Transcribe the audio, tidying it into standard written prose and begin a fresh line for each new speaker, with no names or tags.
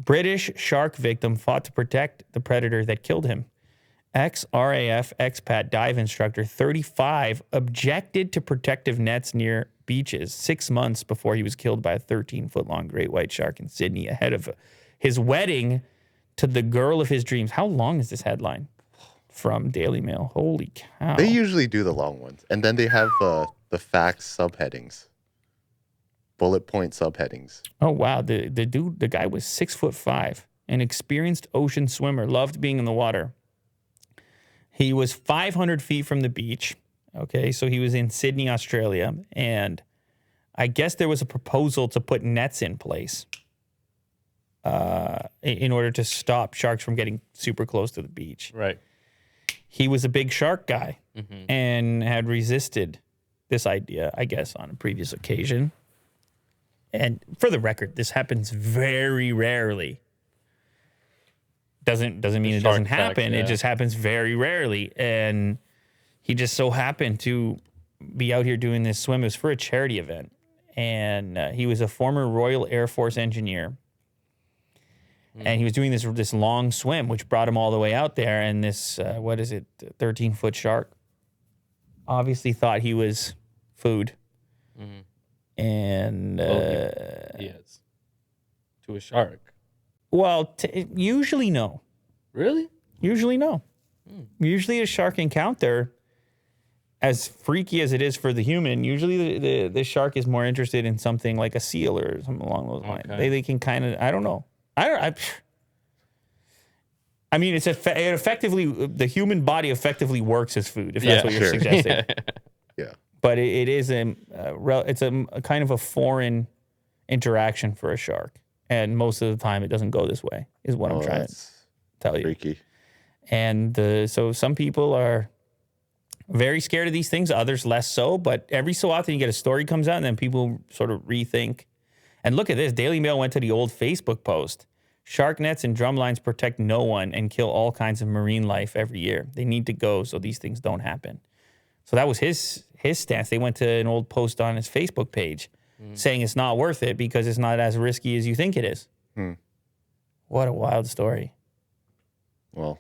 British shark victim fought to protect the predator that killed him. Ex-RAF expat dive instructor 35 objected to protective nets near beaches 6 months before he was killed by a 13-foot-long great white shark in Sydney ahead of his wedding to the girl of his dreams. How long is this headline from Daily Mail? Holy cow.
They usually do the long ones. And then they have the facts subheadings. Bullet point subheadings.
Oh, wow. The guy was 6'5", an experienced ocean swimmer, loved being in the water. He was 500 feet from the beach. Okay, so he was in Sydney, Australia, and I guess there was a proposal to put nets in place in order to stop sharks from getting super close to the beach.
Right.
He was a big shark guy and had resisted this idea, I guess, on a previous occasion. And for the record, this happens very rarely. Doesn't mean it doesn't happen. It just happens very rarely. And he just so happened to be out here doing this swim. It was for a charity event. And he was a former Royal Air Force engineer. And he was doing this long swim, which brought him all the way out there. And this, 13-foot shark obviously thought he was food. And
he is to a shark.
Well, usually no.
Really?
Usually no. Usually a shark encounter, as freaky as it is for the human, usually the shark is more interested in something like a seal or something along those lines. They can kind of, I don't know. I mean, it's effectively, the human body effectively works as food, if that's what you're suggesting.
Yeah.
But it is it's a kind of a foreign interaction for a shark. And most of the time, it doesn't go this way, is what I'm trying to tell you.
Freaky.
And so some people are very scared of these things, others less so. But every so often, you get a story comes out, and then people sort of rethink. And look at this. Daily Mail went to the old Facebook post. Shark nets and drumlines protect no one and kill all kinds of marine life every year. They need to go so these things don't happen. So that was his stance. They went to an old post on his Facebook page saying it's not worth it because it's not as risky as you think it is. What a wild story.
Well,